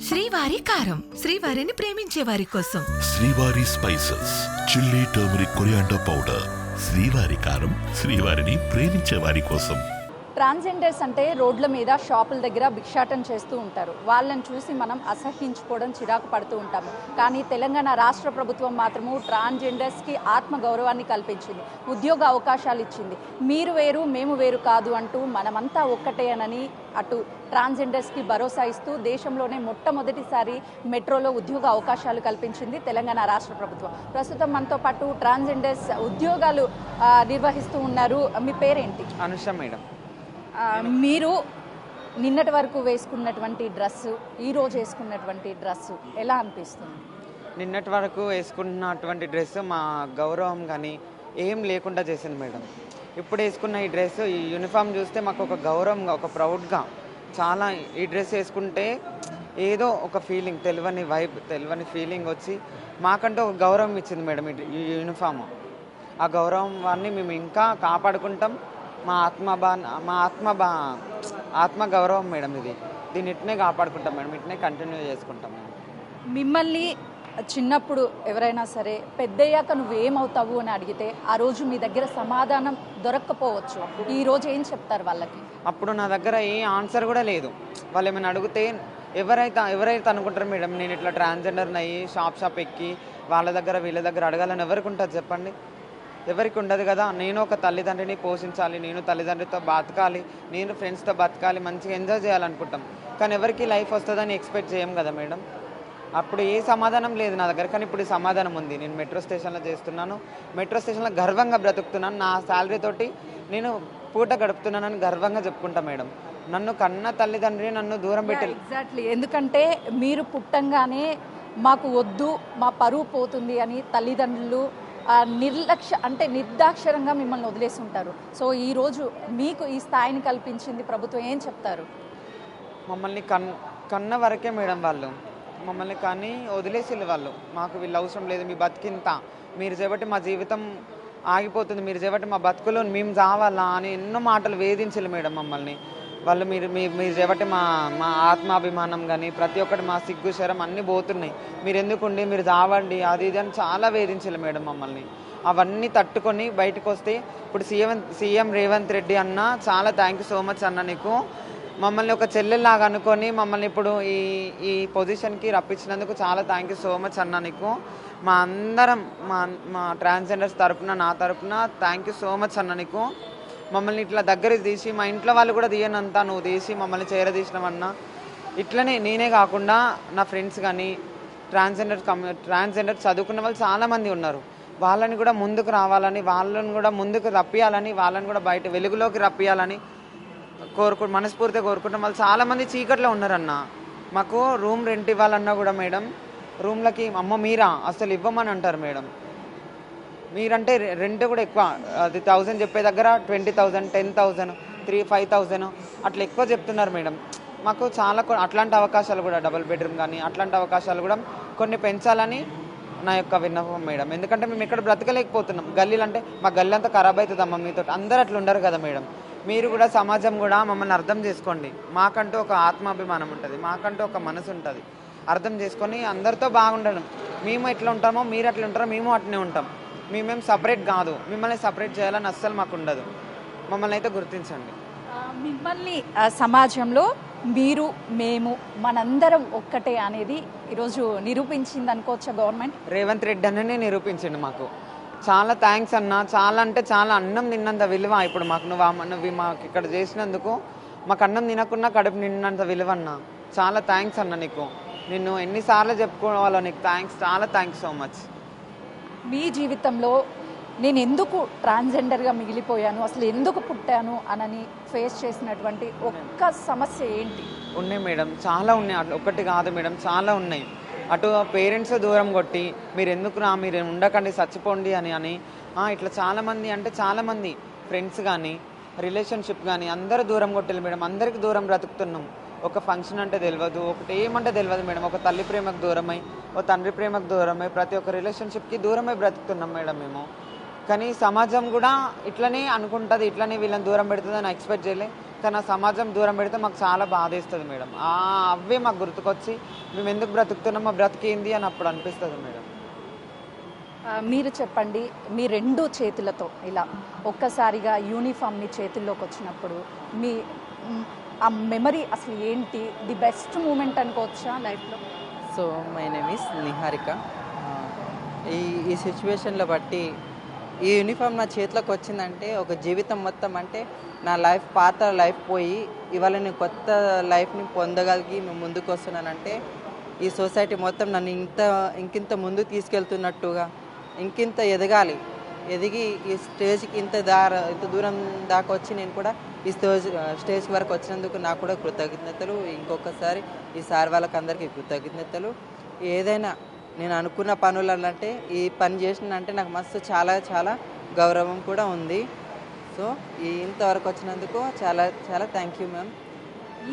శ్రీవారి కారం, శ్రీవారిని ప్రేమించే వారి కోసం. శ్రీవారి spices, chilli, turmeric, coriander powder. శ్రీవారి కారం, శ్రీవారిని ప్రేమించే వారి కోసం. ట్రాన్స్జెండర్స్ అంటే రోడ్ల మీద షాపుల దగ్గర భిక్షాటన చేస్తూ ఉంటారు. వాళ్ళని చూసి మనం అసహించుకోవడం, చిరాకు పడుతూ ఉంటాము. కానీ తెలంగాణ రాష్ట్ర ప్రభుత్వం మాత్రము ట్రాన్స్జెండర్స్కి ఆత్మగౌరవాన్ని కల్పించింది, ఉద్యోగ అవకాశాలు ఇచ్చింది. మీరు వేరు మేము వేరు కాదు అంటూ మనమంతా ఒక్కటేనని అటు ట్రాన్స్జెండర్స్కి భరోసా ఇస్తూ దేశంలోనే మొట్టమొదటిసారి మెట్రోలో ఉద్యోగ అవకాశాలు కల్పించింది తెలంగాణ రాష్ట్ర ప్రభుత్వం. ప్రస్తుతం మనతో పాటు ట్రాన్స్జెండర్స్ ఉద్యోగాలు నిర్వహిస్తూ ఉన్నారు. మీ పేరేంటి? అనుష మేడం. మీరు నిన్నటి వరకు వేసుకున్నటువంటి డ్రెస్సు, ఈరోజు వేసుకున్నటువంటి డ్రెస్సు ఎలా అనిపిస్తుంది? నిన్నటి వరకు వేసుకున్నటువంటి డ్రెస్ మా గౌరవం కానీ ఏం లేకుండా చేసింది మేడం. ఇప్పుడు వేసుకున్న ఈ డ్రెస్, ఈ యూనిఫామ్ చూస్తే మాకు ఒక గౌరవంగా, ఒక ప్రౌడ్గా చాలా, ఈ డ్రెస్ వేసుకుంటే ఏదో ఒక ఫీలింగ్, తెలియని వైబ్, తెలియని ఫీలింగ్ వచ్చి మాకంటూ ఒక గౌరవం ఇచ్చింది మేడం ఈ యూనిఫామ్. ఆ గౌరవాన్ని మేము ఇంకా కాపాడుకుంటాం. మా ఆత్మ గౌరవం మేడం ఇది. దీన్ని ఇట్నే కాపాడుకుంటాం మేడం, ఇట్నే కంటిన్యూ చేసుకుంటాం మేడం. మిమ్మల్ని చిన్నప్పుడు ఎవరైనా సరే పెద్దయ్యాక నువ్వేమవుతావు అని అడిగితే ఆ రోజు మీ దగ్గర సమాధానం దొరక్కపోవచ్చు. ఈ రోజు ఏం చెప్తారు వాళ్ళకి? అప్పుడు నా దగ్గర ఏ ఆన్సర్ కూడా లేదు. వాళ్ళు ఏమైనా అడిగితే ఎవరైతే అనుకుంటారు మేడం నేను ఇట్లా ట్రాన్స్జెండర్ని అయ్యి షాప్ ఎక్కి వాళ్ళ దగ్గర వీళ్ళ దగ్గర అడగాలని ఎవరికి ఉంటుంది చెప్పండి? ఎవరికి ఉండదు కదా. నేను ఒక తల్లిదండ్రిని పోషించాలి, నేను తల్లిదండ్రితో బతకాలి, నేను ఫ్రెండ్స్తో బతకాలి, మంచిగా ఎంజాయ్ చేయాలనుకుంటాం. కానీ ఎవరికి లైఫ్ వస్తుందని ఎక్స్పెక్ట్ చేయం కదా మేడం. అప్పుడు ఏ సమాధానం లేదు నా దగ్గర. కానీ ఇప్పుడు ఈ సమాధానం ఉంది. నేను మెట్రో స్టేషన్లో చేస్తున్నాను, మెట్రో స్టేషన్లో గర్వంగా బ్రతుకుతున్నాను, నా శాలరీ తోటి నేను పూట గడుపుతున్నానని గర్వంగా చెప్పుకుంటా మేడం. నన్ను కన్న తల్లిదండ్రి నన్ను దూరం పెట్టి ఎగ్జాక్ట్లీ, ఎందుకంటే మీరు పుట్టంగానే మాకు వద్దు, మా పరువు పోతుంది అని తల్లిదండ్రులు నిర్దాక్షరంగా మిమ్మల్ని వదిలేసి ఉంటారు. సో ఈరోజు మీకు ఈ స్థాయిని కల్పించింది ప్రభుత్వం, ఏం చెప్తారు? మమ్మల్ని కన్న వరకే మేడం. వాళ్ళు మమ్మల్ని కానీ వదిలేసి వాళ్ళు, మాకు వీళ్ళు అవసరం లేదు, మీ బతికింత, మీరు చేపట్టి మా జీవితం ఆగిపోతుంది, మీరు చేపట్టి మా బతుకులో మేము చావాలా అని ఎన్నో మాటలు వేధించలే మేడం మమ్మల్ని వాళ్ళు. మీరు చేపట్టి మా ఆత్మాభిమానం కానీ ప్రతి ఒక్కటి, మా సిగ్గు శరం అన్నీ పోతున్నాయి, మీరు ఎందుకుండి, మీరు చావండి, అది ఇది అని చాలా వేధించలే మేడం మమ్మల్ని. అవన్నీ తట్టుకొని బయటకు వస్తే ఇప్పుడు సీఎం రేవంత్ రెడ్డి అన్న, చాలా థ్యాంక్ యూ సో మచ్ అన్న, నీకు మమ్మల్ని ఒక చెల్లెల్లాగా అనుకొని మమ్మల్ని ఇప్పుడు ఈ పొజిషన్కి రప్పించినందుకు చాలా థ్యాంక్ యూ సో మచ్ అన్న. నీకు మా అందరం మా ట్రాన్స్జెండర్స్ తరపున, నా తరపున థ్యాంక్ యూ సో మచ్ అన్న. నీకు మమ్మల్ని ఇట్లా దగ్గరికి తీసి, మా ఇంట్లో వాళ్ళు కూడా తీయనంతా నువ్వు తీసి మమ్మల్ని చేరదీసినావన్నా. ఇట్లనే నేనే కాకుండా నా ఫ్రెండ్స్ కానీ ట్రాన్స్జెండర్ చదువుకున్న వాళ్ళు చాలామంది ఉన్నారు. వాళ్ళని కూడా ముందుకు రావాలని, వాళ్ళని కూడా ముందుకు రప్పియాలని, వాళ్ళని కూడా బయట వెలుగులోకి రప్పియాలని మనస్ఫూర్తిగా కోరుకుంటాం. వాళ్ళు చాలామంది చీకట్లో ఉన్నారన్న. మాకు రూమ్ రెంట్ ఇవ్వాలన్నా కూడా మేడం, రూమ్లకి అమ్మ మీరా అసలు ఇవ్వమని అంటారు మేడం. మీరంటే రెంట్ కూడా ఎక్కువ, అది 1000 చెప్పే దగ్గర 20,000, 10,000, 5,000 అట్లా ఎక్కువ చెప్తున్నారు మేడం. మాకు చాలా అట్లాంటి అవకాశాలు కూడా, డబుల్ బెడ్రూమ్ కానీ అట్లాంటి అవకాశాలు కూడా కొన్ని పెంచాలని నా యొక్క విన్నపం మేడం. ఎందుకంటే మేము ఇక్కడ బ్రతకలేకపోతున్నాం. గల్లీలు అంటే మా గల్లీ అంతా ఖరాబ్ అవుతుందమ్మా మీతో. అందరూ అట్లా ఉండరు కదా మేడం. మీరు కూడా సమాజం కూడా మమ్మల్ని అర్థం చేసుకోండి. మాకంటూ ఒక ఆత్మాభిమానం ఉంటుంది, మాకంటూ ఒక మనసు ఉంటుంది. అర్థం చేసుకొని అందరితో బాగుండడం. మేము ఎట్లా ఉంటామో మీరు అట్లా ఉంటారో మేము అట్లనే ఉంటాం. మేమేం సపరేట్ కాదు. మిమ్మల్ని సపరేట్ చేయాలని అస్సలు మాకు ఉండదు. మమ్మల్ని అయితే గుర్తించండి. మిమ్మల్ని సమాజంలో మీరు మేము మనందరం ఒక్కటే అనేది ఈరోజు నిరూపించింది అనుకోవచ్చా గవర్నమెంట్? రేవంత్ రెడ్డి అన్ననే నిరూపించండి మాకు. చాలా థ్యాంక్స్ అన్న. చాలా అంటే చాలా, అన్నం తిన్నంత విలువ ఇప్పుడు మాకు. నువ్వు మాకు ఇక్కడ చేసినందుకు మాకు అన్నం తినకున్నా కడుపు నిన్నంత విలువ అన్న. చాలా థ్యాంక్స్ అన్న. నీకు నిన్ను ఎన్నిసార్లు చెప్పుకోవాలో నీకు థ్యాంక్స్, చాలా థ్యాంక్స్ సో మచ్. మీ జీవితంలో నేను ఎందుకు ట్రాన్స్జెండర్గా మిగిలిపోయాను, అసలు ఎందుకు పుట్టాను అనని ఫేస్ చేసినటువంటి ఒక్క సమస్య ఏంటి? ఉన్నాయి మేడం, చాలా ఉన్నాయి. ఒకటి కాదు మేడం, చాలా ఉన్నాయి. అటు పేరెంట్స్ దూరం కొట్టి మీరు ఎందుకు మీరు ఉండకండి, చచ్చిపోండి అని ఇట్లా చాలామంది, అంటే చాలామంది ఫ్రెండ్స్ కానీ రిలేషన్షిప్ కానీ అందరూ దూరం కొట్టాలి మేడం. అందరికీ దూరం బ్రతుకుతున్నాం. ఒక ఫంక్షన్ అంటే తెలియదు, ఒకటి ఏమంటే తెలియదు మేడం. ఒక తల్లి ప్రేమకు దూరమై, ఒక తండ్రి ప్రేమకు దూరమై, ప్రతి ఒక్క రిలేషన్షిప్కి దూరమై బ్రతుకుతున్నాం మేడం. మేము కానీ సమాజం కూడా ఇట్లనే అనుకుంటుంది, ఇట్లనే వీళ్ళని దూరం పెడుతుంది అని ఎక్స్పెక్ట్ చేయలే. కానీ ఆ సమాజం దూరం పెడితే మాకు చాలా బాధేస్తుంది మేడం. అవే మాకు గుర్తుకొచ్చి మేము ఎందుకు బ్రతుకుతున్నామో బ్రతికేంది అని అప్పుడు అనిపిస్తుంది మేడం. మీరు చెప్పండి, మీ రెండు చేతులతో ఇలా ఒక్కసారిగా యూనిఫామ్ మీ చేతుల్లోకి వచ్చినప్పుడు మీ ఆ మెమరీ అసలు ఏంటి? ది బెస్ట్ మూమెంట్ అనుకోవచ్చా లైఫ్లో? So my name is Niharika. ఈ సిచ్యువేషన్లో బట్టి ఈ యూనిఫామ్ నా చేతిలోకి వచ్చిందంటే ఒక జీవితం మొత్తం, అంటే నా లైఫ్ పాత లైఫ్ పోయి ఇవాళ నేను కొత్త లైఫ్ని పొందగలిగి మేము ముందుకు వస్తున్నానంటే ఈ సొసైటీ మొత్తం నన్ను ఇంకింత ముందుకు తీసుకెళ్తున్నట్టుగా, ఇంకింత ఎదిగి ఈ స్టేజ్కి ఇంత దూరం దాకా వచ్చి నేను కూడా ఈ స్టేజ్ వరకు వచ్చినందుకు నాకు కూడా కృతజ్ఞతలు. ఇంకొకసారి ఈ సార్ వాళ్ళకి అందరికీ కృతజ్ఞతలు. ఏదైనా నేను అనుకున్న పనులు అంటే ఈ పని చేసినంటే నాకు మస్తు చాలా చాలా గౌరవం కూడా ఉంది. సో ఇంతవరకు వచ్చినందుకు చాలా చాలా థ్యాంక్ యూ మ్యామ్.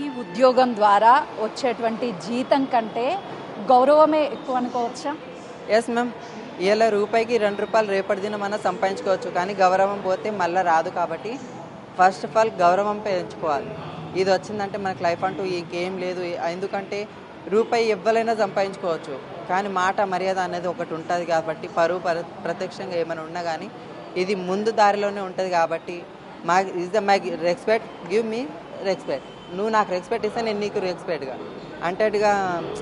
ఈ ఉద్యోగం ద్వారా వచ్చేటువంటి జీతం కంటే గౌరవమే ఎక్కువ అనుకోవచ్చా? Yes ma'am. ఇలా రూపాయికి 2 రూపాయలు రేపటి దినం మనం సంపాదించుకోవచ్చు, కానీ గౌరవం పోతే మళ్ళీ రాదు. కాబట్టి ఫస్ట్ ఆఫ్ ఆల్ గౌరవం పెంచుకోవాలి. ఇది వచ్చిందంటే మనకు లైఫ్ అంటూ ఇంకేం లేదు. ఎందుకంటే రూపాయి ఎవ్వరైనా సంపాదించుకోవచ్చు, కానీ మాట మర్యాద అనేది ఒకటి ఉంటుంది. కాబట్టి పరువు ప్రత్యక్షంగా ఏమైనా ఉన్నా కానీ ఇది ముందు దారిలోనే ఉంటుంది. కాబట్టి my respect, give me respect. నువ్వు నాకు రెస్పెక్ట్ ఇస్తే నేను నీకు రెస్పెక్ట్గా అంటేట్టుగా,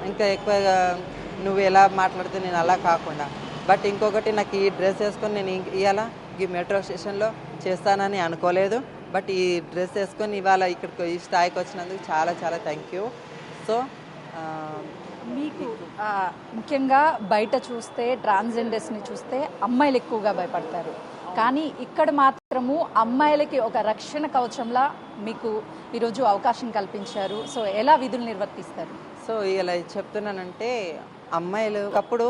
ఇంకా ఎక్కువగా నువ్వు ఎలా మాట్లాడితే నేను అలా కాకుండా. బట్ ఇంకొకటి, నాకు ఈ డ్రెస్ వేసుకొని నేను ఇవాళ ఈ మెట్రో స్టేషన్లో చేస్తానని అనుకోలేదు. బట్ ఈ డ్రెస్ వేసుకొని ఇవాళ ఇక్కడికి ఈ స్థాయికి వచ్చినందుకు చాలా చాలా థ్యాంక్ యూ. సో మీకు ముఖ్యంగా బయట చూస్తే ట్రాన్స్జెండర్స్ని చూస్తే అమ్మాయిలు ఎక్కువగా భయపడతారు, కానీ ఇక్కడ మాత్రము అమ్మాయిలకి ఒక రక్షణ కవచంలా మీకు ఈరోజు అవకాశం కల్పించారు. సో ఎలా విధులు నిర్వర్తిస్తారు? సో ఇలా చెప్తున్నానంటే, అమ్మాయిలు అప్పుడు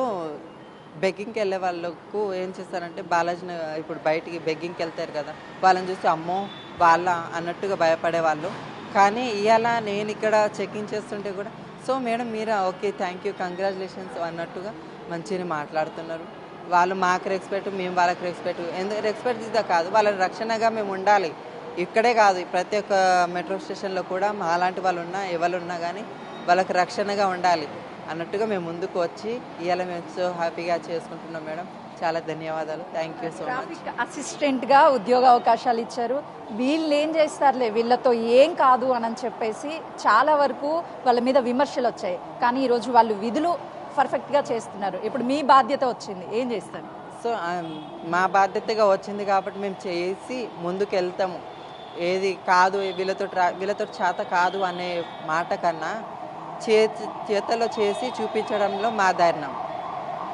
బెగ్గింగ్కి వెళ్ళే వాళ్ళకు ఏం చేస్తారంటే, బాలాజీని ఇప్పుడు బయటికి బెగ్గింగ్కి వెళ్తారు కదా, వాళ్ళని చూసి అమ్మో వాళ్ళ అన్నట్టుగా భయపడేవాళ్ళు. కానీ ఇవాళ నేను ఇక్కడ చెకింగ్ చేస్తుంటే కూడా, so madam Meera, okay thank you, congratulations అన్నట్టుగా మంచిగా మాట్లాడుతున్నారు. వాళ్ళు మాకు రెస్పెక్ట్, మేము వాళ్ళకి రెస్పెక్ట్. ఎందుకు రెస్పెక్ట్ ఇదా కాదు, వాళ్ళ రక్షణగా మేము ఉండాలి. ఇక్కడే కాదు, ప్రతి ఒక్క మెట్రో స్టేషన్లో కూడా అలాంటి వాళ్ళు ఉన్నా ఎవరున్నా కానీ వాళ్ళకి రక్షణగా ఉండాలి అన్నట్టుగా మేము ముందుకు వచ్చి ఇవాళ మేము సో హ్యాపీగా చేసుకుంటున్నాం మేడం. చాలా ధన్యవాదాలు, thank you so much. Traffic అసిస్టెంట్గా ఉద్యోగ అవకాశాలు ఇచ్చారు. వీళ్ళు ఏం చేస్తారులే, వీళ్ళతో ఏం కాదు అని చెప్పేసి చాలా వరకు వాళ్ళ మీద విమర్శలు వచ్చాయి. కానీ ఈరోజు వాళ్ళు విధులు పర్ఫెక్ట్గా చేస్తున్నారు. ఇప్పుడు మీ బాధ్యత వచ్చింది, ఏం చేస్తారు? సో మా బాధ్యతగా వచ్చింది కాబట్టి మేము చేసి ముందుకు వెళ్తాము. ఏది కాదు వీళ్ళతో చేత కాదు అనే మాట కన్నా చేతలో చేసి చూపించడంలో మా ధైర్యం.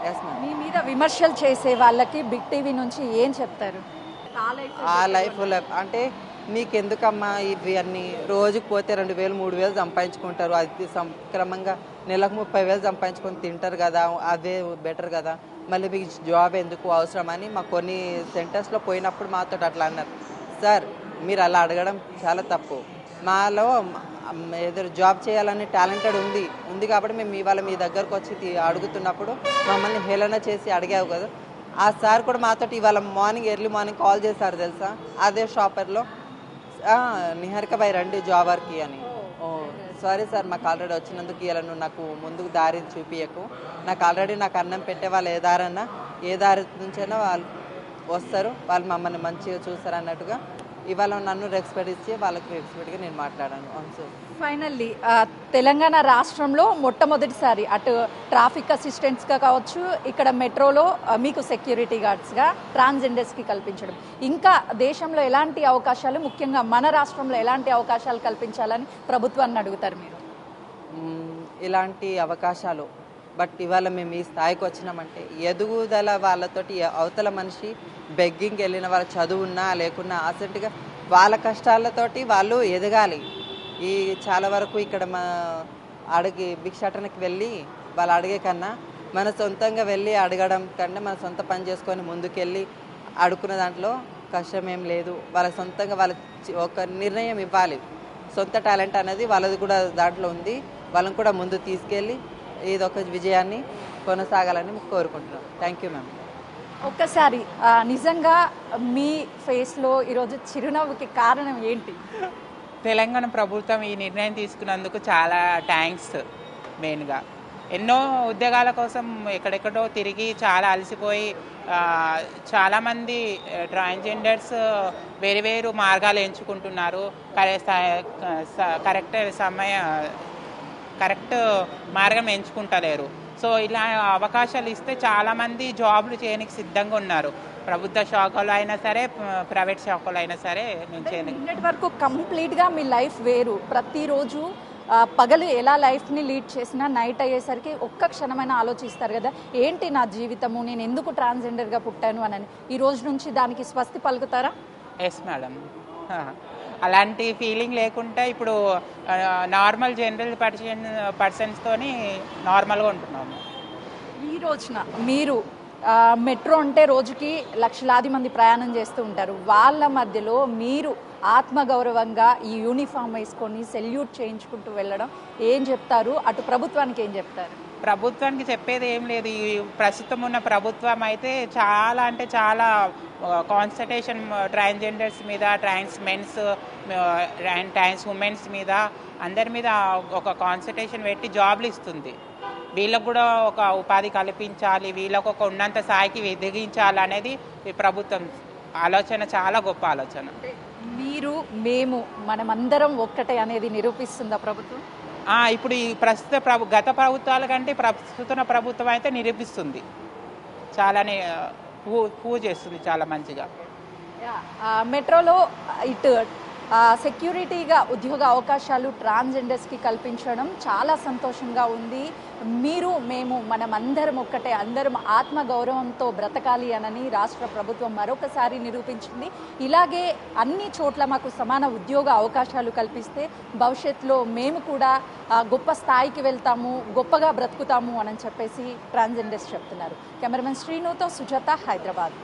Yes ma'am. మీ మీద విమర్శలు చేసే వాళ్ళకి బిగ్ టీవీ నుంచి ఏం చెప్తారు? ఆ లైఫ్లో అంటే మీకెందుకమ్మా ఇవి అన్నీ, రోజుకి పోతే 2,000 3,000 సంపాదించుకుంటారు, అది క్రమంగా నెలకు 30,000 సంపాదించుకొని తింటారు కదా, అదే బెటర్ కదా, మళ్ళీ మీకు జాబ్ ఎందుకు అవసరం అని మా కొన్ని సెంటర్స్లో పోయినప్పుడు మాతో అట్లా అన్నారు. సార్ మీరు అలా అడగడం చాలా తప్పు. మాలో ఏదో జాబ్ చేయాలని టాలెంటెడ్ ఉంది కాబట్టి మేము ఇవాళ మీ దగ్గరకు వచ్చి అడుగుతున్నప్పుడు మమ్మల్ని హేళన చేసి అడిగావు కదా. ఆ సార్ కూడా మాతో ఇవాళ ఎర్లీ మార్నింగ్ కాల్ చేశారు తెలుసా, అదే షాపర్లో, నిహారిక బాయ్ రండి జాబర్కి అని. సారీ సార్, మాకు ఆల్రెడీ వచ్చినందుకు ఇలా నువ్వు నాకు ముందుకు దారి చూపించకు, నాకు ఆల్రెడీ నాకు అన్నం పెట్టే వాళ్ళు ఏ దారి నుంచైనా వాళ్ళు వస్తారు, వాళ్ళు మమ్మల్ని మంచిగా చూస్తారు అన్నట్టుగా ఇవాళ నన్ను రెస్పెక్ట్ ఇచ్చి వాళ్ళకి రెస్పెక్ట్గా నేను మాట్లాడాను. ఫైనల్లీ తెలంగాణ రాష్ట్రంలో మొట్టమొదటిసారి అటు ట్రాఫిక్ అసిస్టెంట్స్గా కావచ్చు, ఇక్కడ మెట్రోలో మీకు సెక్యూరిటీ గార్డ్స్గా ట్రాన్స్జెండర్స్కి కల్పించడం, ఇంకా దేశంలో ఎలాంటి అవకాశాలు, ముఖ్యంగా మన రాష్ట్రంలో ఎలాంటి అవకాశాలు కల్పించాలని ప్రభుత్వాన్ని అడుగుతారు మీరు? ఇలాంటి అవకాశాలు, బట్ ఇవాళ మేము ఈ స్థాయికి వచ్చినామంటే ఎదుగుదల వాళ్ళతోటి, అవతల మనిషి బెగ్గింగ్కి వెళ్ళిన వాళ్ళ చదువున్నా లేకున్నా అసెంట్గా వాళ్ళ కష్టాలతోటి వాళ్ళు ఎదగాలి. ఈ చాలా వరకు ఇక్కడ భిక్షాటనకి వెళ్ళి వాళ్ళు అడిగే కన్నా మన సొంతంగా వెళ్ళి అడగడం కన్నా మన సొంత పని చేసుకొని ముందుకెళ్ళి అడుక్కున్న దాంట్లో కష్టం ఏం లేదు. వాళ్ళ సొంతంగా వాళ్ళ ఒక నిర్ణయం ఇవ్వాలి. సొంత టాలెంట్ అనేది వాళ్ళది కూడా దాంట్లో ఉంది. వాళ్ళని కూడా ముందు తీసుకెళ్ళి ఇదొక విజయాన్ని కొనసాగాలని కోరుకుంటున్నాం. Thank you ma'am. ఒక్కసారి నిజంగా మీ ఫేస్లో ఈరోజు చిరునవ్వుకి కారణం ఏంటి? తెలంగాణ ప్రభుత్వం ఈ నిర్ణయం తీసుకున్నందుకు చాలా థ్యాంక్స్. మెయిన్గా ఎన్నో ఉద్యోగాల కోసం ఎక్కడెక్కడో తిరిగి చాలా అలసిపోయి చాలామంది ట్రాన్స్జెండర్స్ వేరు వేరు మార్గాలు ఎంచుకుంటున్నారు. కరెక్ట్ మార్గం ఎంచుకుంటలేరు. సో ఇలా అవకాశాలు ఇస్తే చాలామంది జాబ్లు చేయడానికి సిద్ధంగా ఉన్నారు. ప్రభుత్వ శాఖలో అయినా సరే, ప్రైవేట్ శాఖలో అయినా సరే నేను చేయడానికి. నిన్నటి వరకు కంప్లీట్గా మీ లైఫ్ వేరు. ప్రతిరోజు పగలు ఎలా లైఫ్ని లీడ్ చేసినా నైట్ అయ్యేసరికి ఒక్క క్షణమైనా ఆలోచిస్తారు కదా, ఏంటి నా జీవితము, నేను ఎందుకు ట్రాన్స్జెండర్గా పుట్టాను అని. ఈ రోజు నుంచి దానికి స్వస్తి పలుకుతారా? Yes madam. అలాంటి ఫీలింగ్ లేకుండా ఇప్పుడు నార్మల్ జనరల్ పర్సన్స్తోని నార్మల్గా ఉంటున్నాము. ఈ రోజున మీరు మెట్రో అంటే రోజుకి లక్షలాది మంది ప్రయాణం చేస్తూ ఉంటారు. వాళ్ళ మధ్యలో మీరు ఆత్మగౌరవంగా ఈ యూనిఫామ్ వేసుకొని సెల్యూట్ చేయించుకుంటూ వెళ్ళడం ఏం చెప్తారు? అటు ప్రభుత్వానికి ఏం చెప్తారు? ప్రభుత్వానికి చెప్పేది ఏం లేదు. ఈ ప్రస్తుతం ఉన్న ప్రభుత్వం అయితే చాలా అంటే చాలా కాన్సన్ట్రేషన్ ట్రాన్స్జెండర్స్ మీద, ట్రాన్స్ మెన్స్, ట్రాన్స్ ఉమెన్స్ మీద, అందరి మీద ఒక కాన్సన్ట్రేషన్ పెట్టి జాబ్లు ఇస్తుంది. వీళ్ళకు కూడా ఒక ఉపాధి కల్పించాలి, వీళ్ళకు ఒక ఉన్నంత స్థాయికి ఎదిగించాలి అనేది ఈ ప్రభుత్వం ఆలోచన. చాలా గొప్ప ఆలోచన. మీరు మేము మనమందరం ఒక్కటే అనేది నిరూపిస్తుందా ప్రభుత్వం? ఇప్పుడు ఈ ప్రస్తుత గత ప్రభుత్వాల కంటే ప్రస్తుత ప్రభుత్వం అయితే నిరూపిస్తుంది. చాలానే ప్రూవ్ చేస్తుంది చాలా మంచిగా. మెట్రోలో ఇటు సెక్యూరిటీగా ఉద్యోగ అవకాశాలు ట్రాన్స్జెండర్స్కి కల్పించడం చాలా సంతోషంగా ఉంది. మీరు మేము మనమందరం ఒక్కటే, అందరం ఆత్మగౌరవంతో బ్రతకాలి అనని రాష్ట్ర ప్రభుత్వం మరొకసారి నిరూపించింది. ఇలాగే అన్ని చోట్ల మాకు సమాన ఉద్యోగ అవకాశాలు కల్పిస్తే భవిష్యత్తులో మేము కూడా గొప్ప స్థాయికి వెళ్తాము, గొప్పగా బ్రతుకుతాము అని చెప్పేసి ట్రాన్స్జెండర్స్ చెప్తున్నారు. కెమెరామెన్ శ్రీనుతో సుజాత, హైదరాబాద్.